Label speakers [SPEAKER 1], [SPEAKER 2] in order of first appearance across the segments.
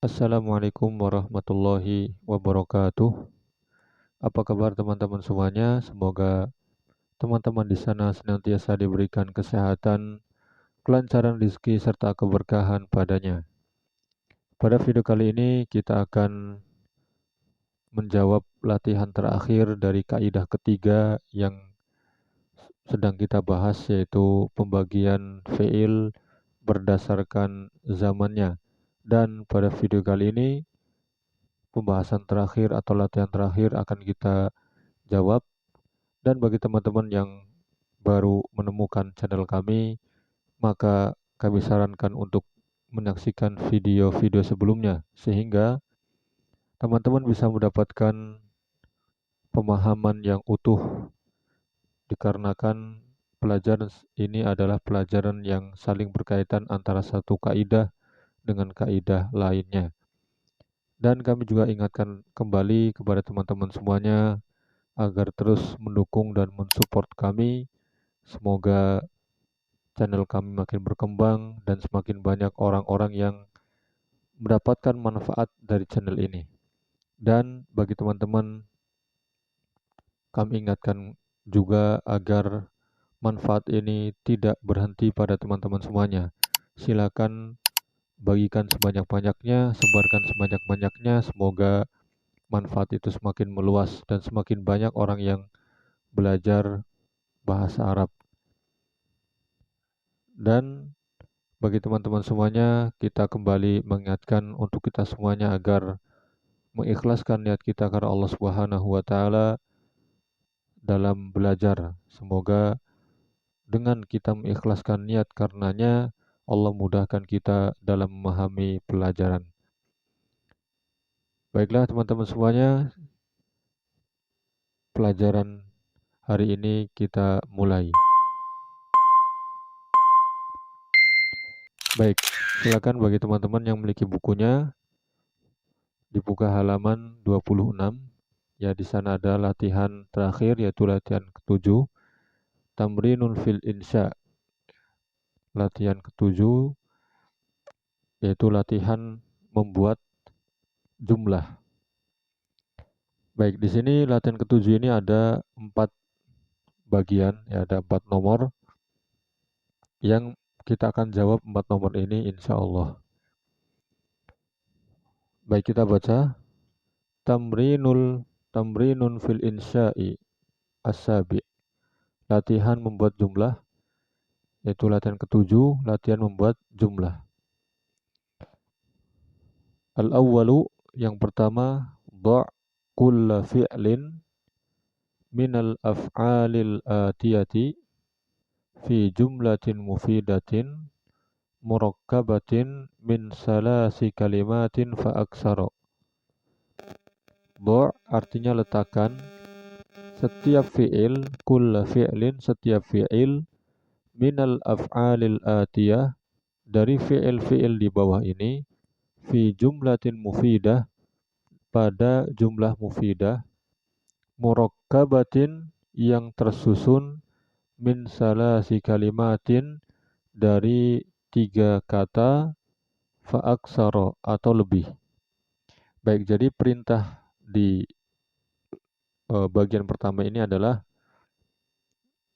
[SPEAKER 1] Assalamualaikum warahmatullahi wabarakatuh. Apa kabar teman-teman semuanya? Semoga teman-teman di sana senantiasa diberikan kesehatan, kelancaran rezeki serta keberkahan padanya. Pada video kali ini kita akan menjawab latihan terakhir dari kaidah ketiga yang sedang kita bahas, yaitu pembagian fiil berdasarkan zamannya. Dan pada video kali ini pembahasan terakhir atau latihan terakhir akan kita jawab. Dan bagi teman-teman yang baru menemukan channel kami, maka kami sarankan untuk menyaksikan video-video sebelumnya sehingga teman-teman bisa mendapatkan pemahaman yang utuh, dikarenakan pelajaran ini adalah pelajaran yang saling berkaitan antara satu kaidah dengan kaidah lainnya. Dan kami juga ingatkan kembali kepada teman-teman semuanya agar terus mendukung dan mensupport kami. Semoga channel kami makin berkembang dan semakin banyak orang-orang yang mendapatkan manfaat dari channel ini. Dan bagi teman-teman, kami ingatkan juga agar manfaat ini tidak berhenti pada teman-teman semuanya. Silakan bagikan sebanyak-banyaknya, sebarkan sebanyak-banyaknya. Semoga manfaat itu semakin meluas dan semakin banyak orang yang belajar bahasa Arab. Dan bagi teman-teman semuanya, kita kembali mengingatkan untuk kita semuanya agar mengikhlaskan niat kita karena Allah Subhanahu wa taala dalam belajar. Semoga dengan kita mengikhlaskan niat karenanya, Allah mudahkan kita dalam memahami pelajaran. Baiklah teman-teman semuanya, pelajaran hari ini kita mulai. Baik, silakan bagi teman-teman yang memiliki bukunya dibuka halaman 26. Ya, di sana ada latihan terakhir yaitu latihan ketujuh, tamrinun fil insya. Latihan ketujuh yaitu latihan membuat jumlah. Baik, di sini latihan ketujuh ini ada 4 bagian, ya ada 4 nomor yang kita akan jawab 4 nomor ini insya Allah. Baik, kita baca tamrinun fil insya'i as-sabi. Latihan membuat jumlah, yaitu latihan ketujuh, latihan membuat jumlah. Al-awwalu, yang pertama, dha' kulla fi'lin minal af'alil atiyati fi jumlatin mufidatin murakkabatin min salasi kalimatin fa aksara. Dha' artinya letakkan setiap fi'il, kulla fi'lin, setiap fi'il, minal af'alil atiyah, dari fi'il-fi'il di bawah ini, fi jumlatin mufidah, pada jumlah mufidah, murakkabatin, yang tersusun, min salasi kalimatin, dari 3 kata, fa aksara, atau lebih. Baik, jadi perintah di bagian pertama ini adalah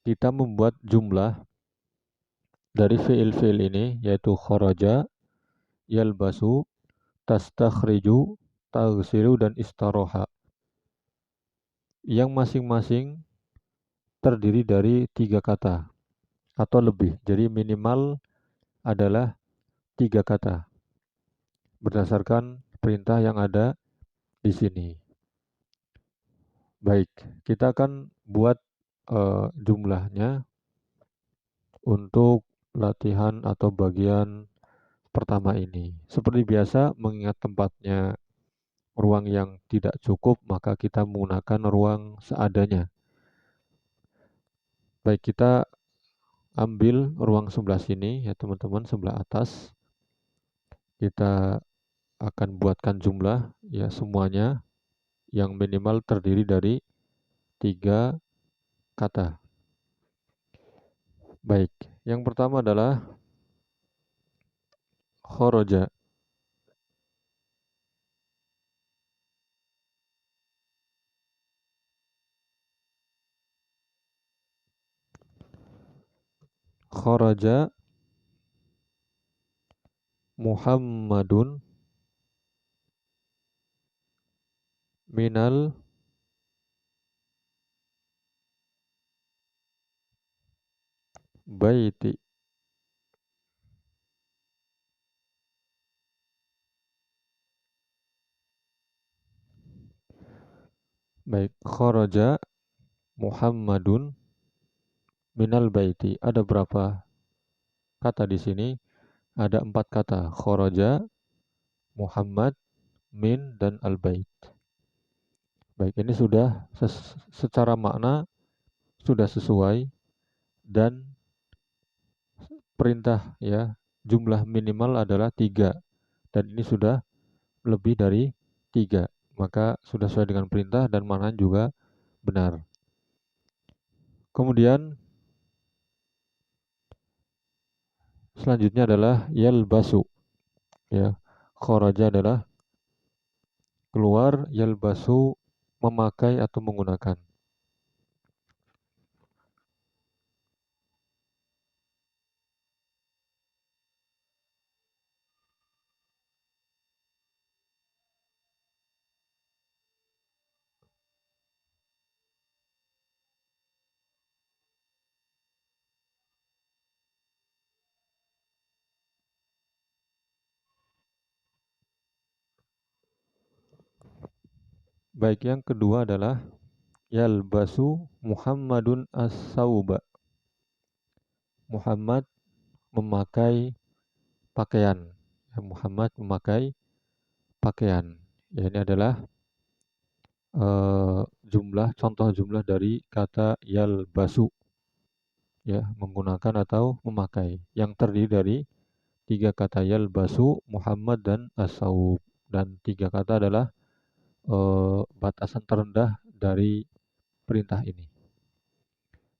[SPEAKER 1] kita membuat jumlah dari fiil-fiil ini, yaitu kharaja, yalbasu, tastakhriju, taghsilu, dan istaroha, yang masing-masing terdiri dari 3 kata atau lebih. Jadi minimal adalah 3 kata berdasarkan perintah yang ada di sini. Baik, kita akan buat jumlahnya untuk latihan atau bagian pertama ini. Seperti biasa, mengingat tempatnya ruang yang tidak cukup, maka kita menggunakan ruang seadanya. Baik, kita ambil ruang sebelah sini ya teman-teman, sebelah atas. Kita akan buatkan jumlah ya semuanya yang minimal terdiri dari 3 kata. Baik, yang pertama adalah khoroja. kharaja Muhammadun minal baiti. Baik, kharaja Muhammadun minal baiti. Ada berapa kata di sini? Ada 4 kata. Kharaja, Muhammad, min, dan al-bait. Baik, ini sudah secara makna sudah sesuai dan perintah ya, jumlah minimal adalah 3 dan ini sudah lebih dari 3. Maka sudah sesuai dengan perintah dan makna juga benar. Kemudian selanjutnya adalah yalbasu ya. Kharaja adalah keluar, yalbasu memakai atau menggunakan. Baik, yang kedua adalah yalbasu Muhammadun as-sauba. Muhammad memakai pakaian. Ya, Muhammad memakai pakaian. Ya, ini adalah contoh jumlah dari kata yalbasu ya, menggunakan atau memakai yang terdiri dari 3 kata yalbasu, Muhammad, dan as-saub. Dan 3 kata adalah batasan terendah dari perintah ini.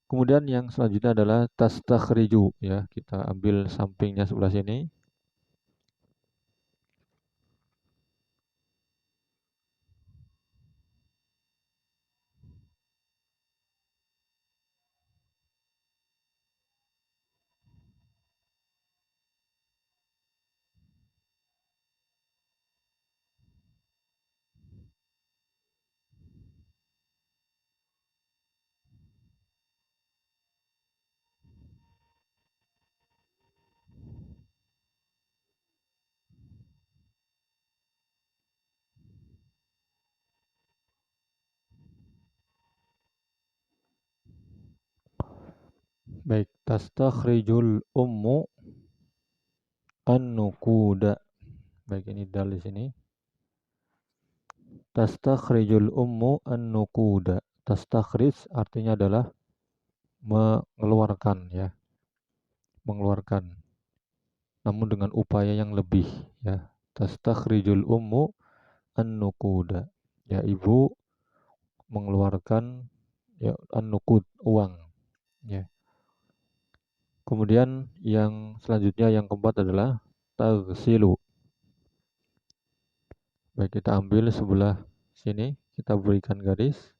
[SPEAKER 1] Kemudian yang selanjutnya adalah tastakhriju ya, kita ambil sampingnya sebelah sini. Baik, tastakhrijul ummu an-nuquda. Baik, ini dal di sini. Tastakhrijul ummu an-nuquda. Tastakhrij artinya adalah mengeluarkan ya, mengeluarkan. Namun dengan upaya yang lebih ya. Tastakhrijul ummu an-nuquda. Ya, ibu mengeluarkan ya an-nuqud, uang ya. Kemudian yang selanjutnya yang keempat adalah taghsilu. Baik, kita ambil sebelah sini, kita berikan garis.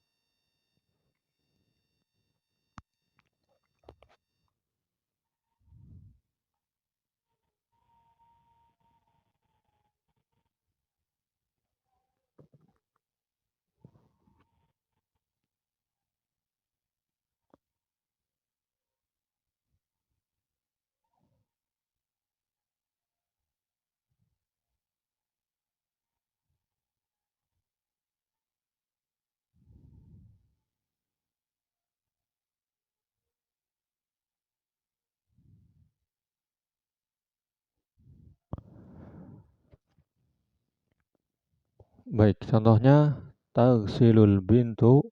[SPEAKER 1] Baik, contohnya taghsilul bintu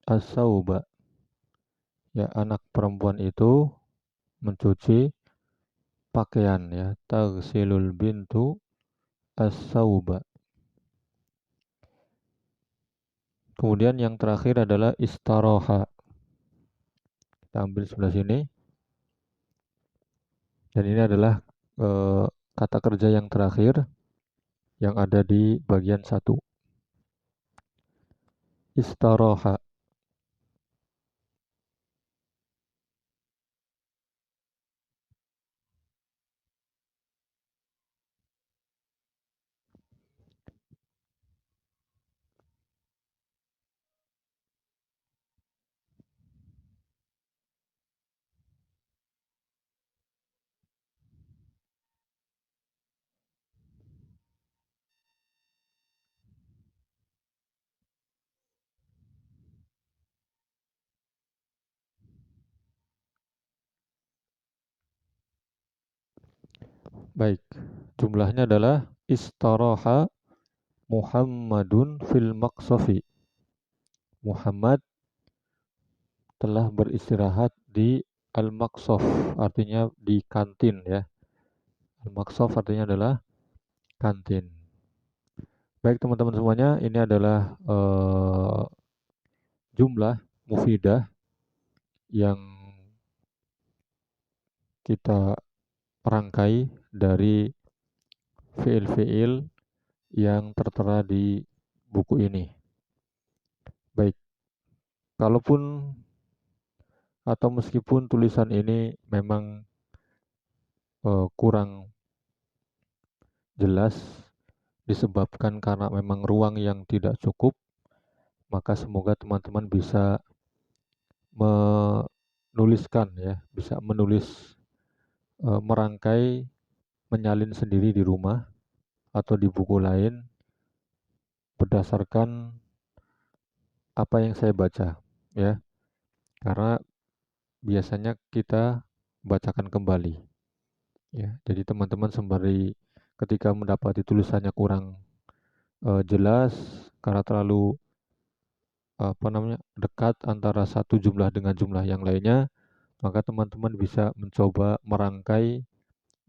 [SPEAKER 1] as-sauba. Ya, anak perempuan itu mencuci pakaian ya. Taghsilul bintu as-sauba. Kemudian yang terakhir adalah istaroha. Kita ambil sebelah sini. Dan ini adalah kata kerja yang terakhir yang ada di bagian 1. Istaroha. Baik, jumlahnya adalah istaraha Muhammadun fil maqsafi. Muhammad telah beristirahat di al-maqsaf, artinya di kantin ya. Al-maqsaf artinya adalah kantin. Baik teman-teman semuanya, ini adalah jumlah mufidah yang kita rangkai dari fiil-fiil yang tertera di buku ini. Baik, kalaupun atau meskipun tulisan ini memang kurang jelas disebabkan karena memang ruang yang tidak cukup, maka semoga teman-teman bisa menuliskan ya, bisa menulis, merangkai, menyalin sendiri di rumah atau di buku lain berdasarkan apa yang saya baca ya. Karena biasanya kita bacakan kembali ya. Jadi teman-teman sembari ketika mendapati tulisannya kurang jelas karena terlalu apa namanya dekat antara satu jumlah dengan jumlah yang lainnya, maka teman-teman bisa mencoba merangkai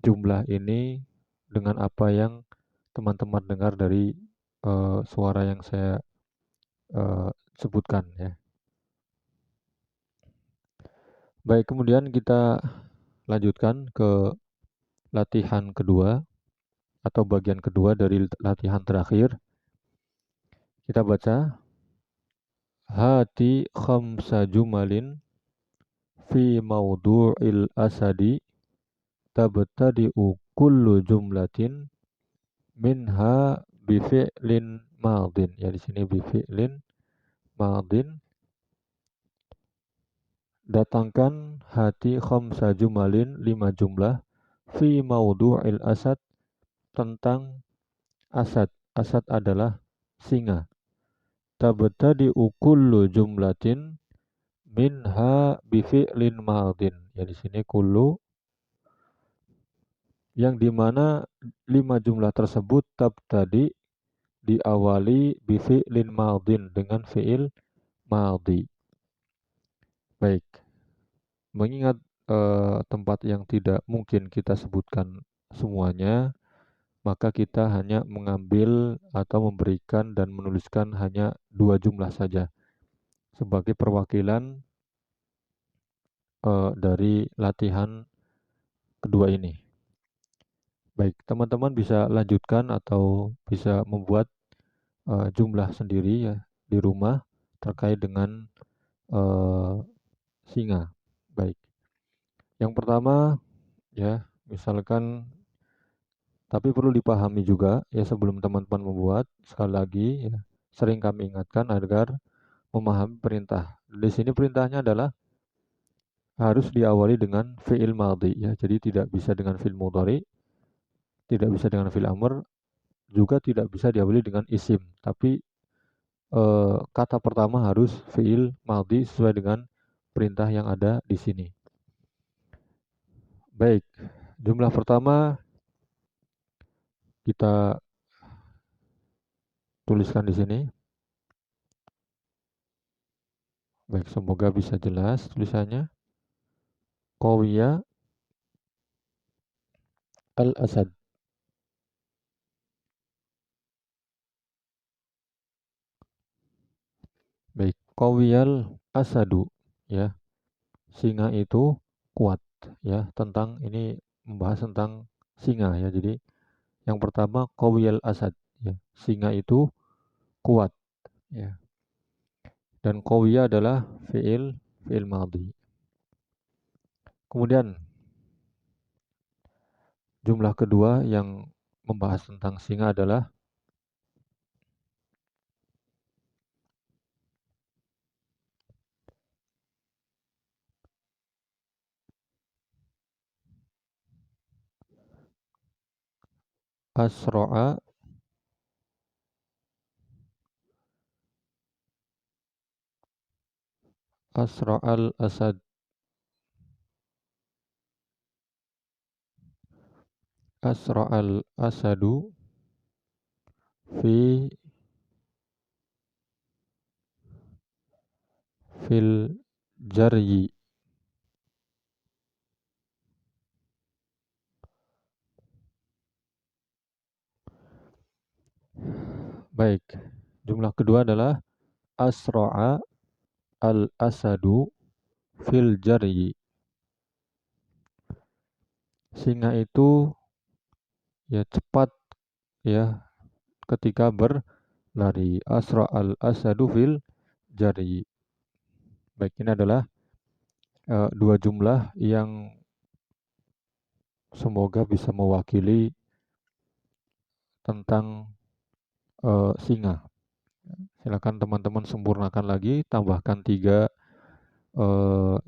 [SPEAKER 1] jumlah ini dengan apa yang teman-teman dengar dari suara yang saya sebutkan ya. Baik, kemudian kita lanjutkan ke latihan kedua atau bagian kedua dari latihan terakhir. Kita baca hati khamsa jumalin fi maudu'il asadi tabtadi'u kullu jumlatin minha bifi'lin madin. Ya di sini bifi'lin madin. Datangkan hati khamsa jumalin 5 jumlah fi maudu'il asad tentang asad. Asad adalah singa. Tabtadi'u kullu jumlatin minha bifi'lin madin. Ya di sini kullu yang dimana 5 jumlah tersebut tadi diawali bifi'lin madin dengan fi'il madhi. Baik, mengingat tempat yang tidak mungkin kita sebutkan semuanya, maka kita hanya mengambil atau memberikan dan menuliskan hanya 2 jumlah saja sebagai perwakilan dari latihan kedua ini. Baik, teman-teman bisa lanjutkan atau bisa membuat jumlah sendiri ya di rumah terkait dengan eh, singa. Baik, yang pertama ya, misalkan tapi perlu dipahami juga ya sebelum teman-teman membuat, sekali lagi ya, sering kami ingatkan agar memahami perintah. Di sini perintahnya adalah harus diawali dengan fi'il madhi ya. Jadi tidak bisa dengan fi'il mudhari, tidak bisa dengan fi'il amr, juga tidak bisa diawali dengan isim. Tapi kata pertama harus fi'il madhi sesuai dengan perintah yang ada di sini. Baik, jumlah pertama kita tuliskan di sini. Baik, semoga bisa jelas tulisannya. Qawiya al-asad. Baik, qawiyal asadu ya. Singa itu kuat ya. Tentang ini membahas tentang singa ya. Jadi yang pertama qawiyal asad ya. Singa itu kuat ya. Dan qawiya adalah fiil madhi. Kemudian jumlah kedua yang membahas tentang singa adalah asro'a asro'al asad. asra'al asadu fi fil jaryi. Baik, jumlah kedua adalah asra'a al asadu fil jaryi. Singa itu ya cepat ya ketika berlari. Asra al asadu fil jaryi. Baik, ini adalah dua jumlah yang semoga bisa mewakili tentang singa. Silakan teman-teman sempurnakan lagi, tambahkan 3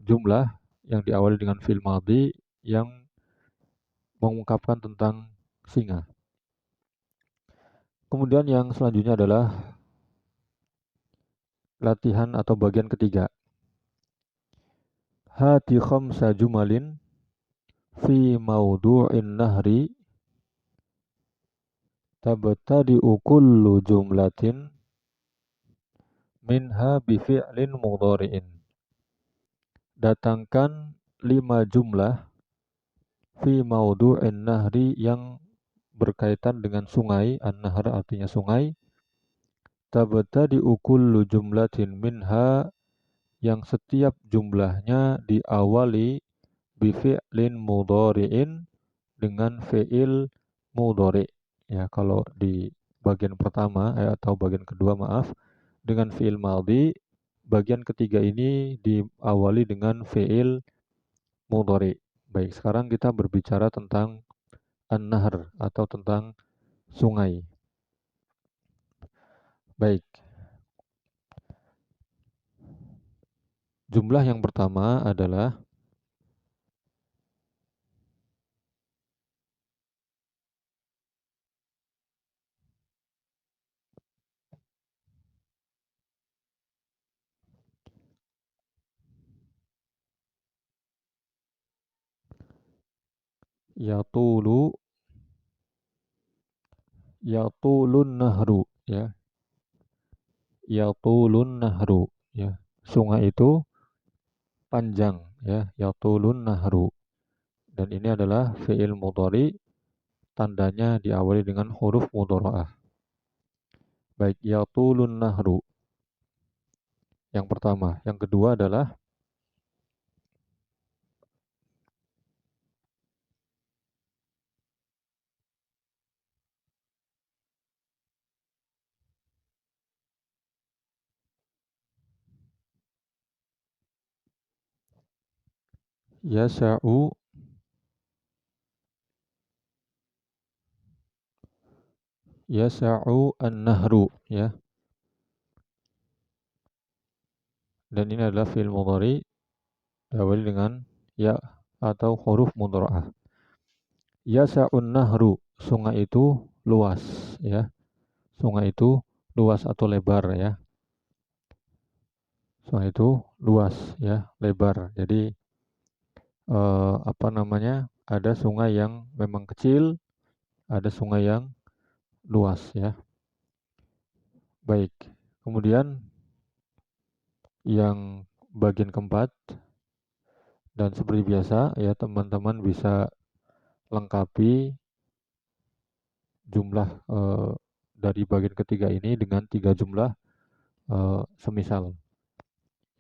[SPEAKER 1] jumlah yang diawali dengan fi'il madhi yang mengungkapkan tentang singa. Kemudian yang selanjutnya adalah latihan atau bagian ketiga. Hati khamsa jumalin fi maudu'in nahri tabtadi'u kullu jumlatin minha bi fi'lin mudhari'in. Datangkan 5 jumlah fi maudu'in nahri yang berkaitan dengan sungai. An-nahr artinya sungai. Tabtadi'u kullu jumlatin minha yang setiap jumlahnya diawali bi fi'lin mudhari'in dengan fi'il mudhari'. Ya, kalau di bagian pertama atau bagian kedua maaf dengan fi'il madhi, bagian ketiga ini diawali dengan fi'il mudhari'. Baik, sekarang kita berbicara tentang an-nahr atau tentang sungai. Baik. Jumlah yang pertama adalah yatulu yatulun nahru ya. Yatulun nahru ya. Sungai itu panjang ya, yatulun nahru. Dan ini adalah fi'il mudhari, tandanya diawali dengan huruf mudhara'ah. Baik, yatulun nahru. Yang pertama, yang kedua adalah yasa'u yasa'u an-nahru ya. Dan ini adalah fi'il mudhari diawali dengan ya atau huruf mudhara'ah. Yasa'un nahru, sungai itu luas ya. Sungai itu luas atau lebar ya. Sungai itu luas ya, lebar. Jadi apa namanya? Ada sungai yang memang kecil, ada sungai yang luas ya. Baik. Kemudian yang bagian keempat, dan seperti biasa ya teman-teman bisa lengkapi jumlah dari bagian ketiga ini dengan 3 jumlah semisal.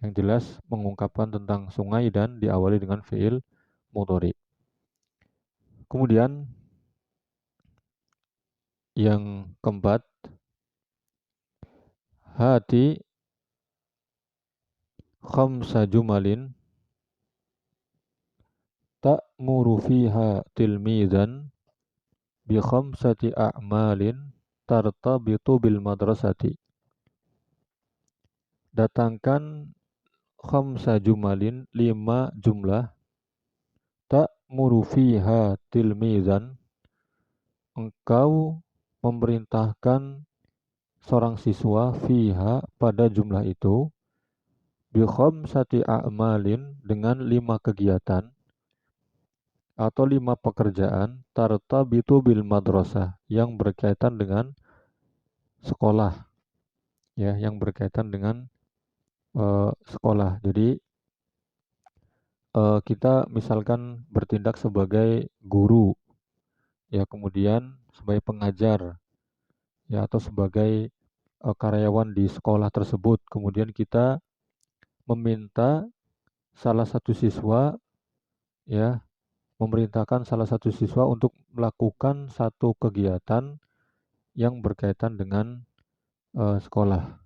[SPEAKER 1] Yang jelas mengungkapkan tentang sungai dan diawali dengan fi'il mudhari. Kemudian yang keempat, hati khamsa jumalin ta'muru fiha tilmizan bi khamsati a'malin tartabitu bil madrasati. Datangkan khamsa jumalin, 5 jumlah, ta'muru fiha tilmizan, engkau memerintahkan seorang siswa fiha pada jumlah itu bi khamsati a'malin dengan 5 kegiatan atau 5 pekerjaan tartabitu bil madrasah yang berkaitan dengan sekolah, ya, yang berkaitan dengan sekolah. Jadi kita misalkan bertindak sebagai guru, ya, kemudian sebagai pengajar, ya, atau sebagai karyawan di sekolah tersebut. Kemudian kita meminta salah satu siswa, ya, memerintahkan salah satu siswa untuk melakukan satu kegiatan yang berkaitan dengan sekolah.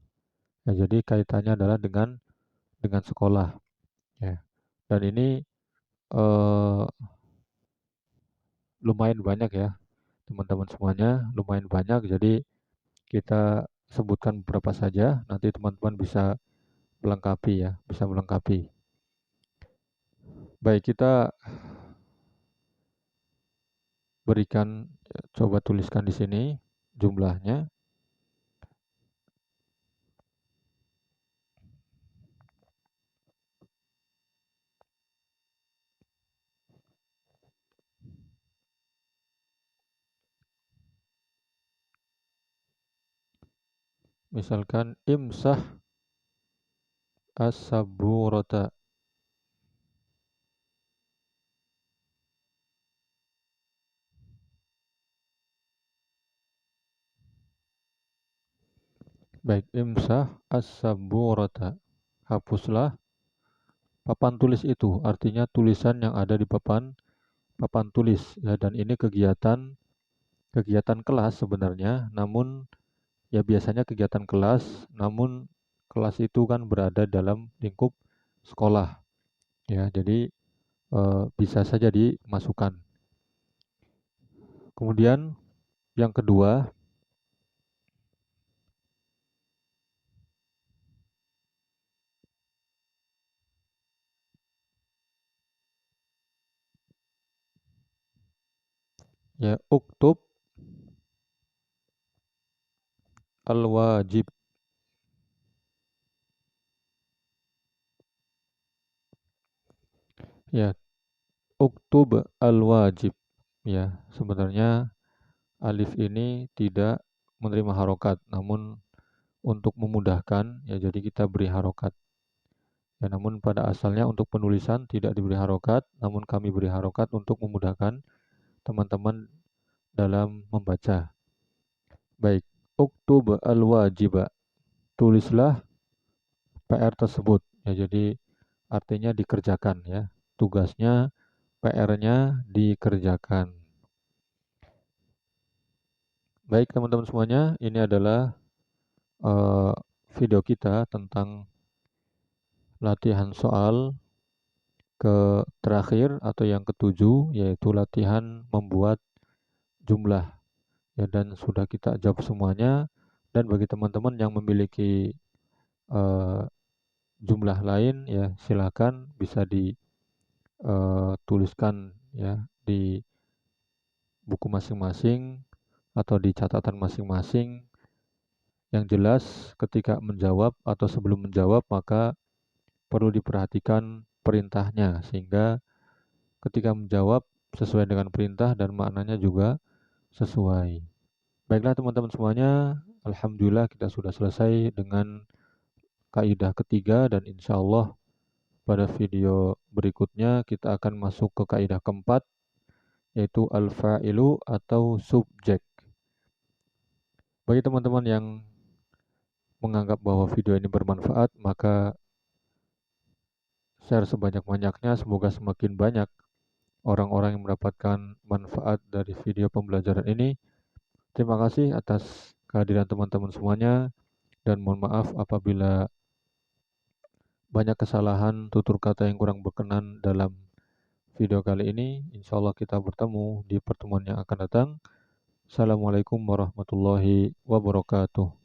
[SPEAKER 1] Ya, jadi kaitannya adalah dengan sekolah, ya. Dan ini eh, lumayan banyak ya, teman-teman semuanya, lumayan banyak. Jadi kita sebutkan beberapa saja, nanti teman-teman bisa melengkapi ya, bisa melengkapi. Baik, kita berikan, coba tuliskan di sini jumlahnya. Misalkan imsah as-saburata. Baik, imsah as-saburata. Hapuslah papan tulis itu, artinya tulisan yang ada di papan papan tulis, ya. Dan ini kegiatan kelas sebenarnya, namun ya biasanya kegiatan kelas, namun kelas itu kan berada dalam lingkup sekolah, ya. Jadi bisa saja dimasukkan. Kemudian yang kedua, ya, uktub al-wajib. Ya, uktub al-wajib. Ya, sebenarnya alif ini tidak menerima harokat, namun untuk memudahkan, ya, jadi kita beri harokat. Ya, namun pada asalnya untuk penulisan tidak diberi harokat, namun kami beri harokat untuk memudahkan teman-teman dalam membaca. Baik, uktub al-wajiba. Tulislah PR tersebut. Ya, jadi artinya dikerjakan, ya. Tugasnya, PR-nya dikerjakan. Baik teman-teman semuanya, ini adalah eh, video kita tentang latihan soal ke terakhir atau yang ketujuh, yaitu latihan membuat jumlah, ya. Dan sudah kita jawab semuanya. Dan bagi teman-teman yang memiliki eh, jumlah lain, ya, silakan bisa dituliskan, ya, di buku masing-masing atau di catatan masing-masing. Yang jelas ketika menjawab atau sebelum menjawab maka perlu diperhatikan perintahnya, sehingga ketika menjawab sesuai dengan perintah dan maknanya juga sesuai. Baiklah teman-teman semuanya, alhamdulillah kita sudah selesai dengan kaidah ketiga, dan insya Allah pada video berikutnya kita akan masuk ke kaidah keempat, yaitu al-fa'ilu atau subjek. Bagi teman-teman yang menganggap bahwa video ini bermanfaat, maka share sebanyak-banyaknya, semoga semakin banyak orang-orang yang mendapatkan manfaat dari video pembelajaran ini. Terima kasih atas kehadiran teman-teman semuanya, dan mohon maaf apabila banyak kesalahan tutur kata yang kurang berkenan dalam video kali ini. Insya Allah kita bertemu di pertemuan yang akan datang. Assalamualaikum warahmatullahi wabarakatuh.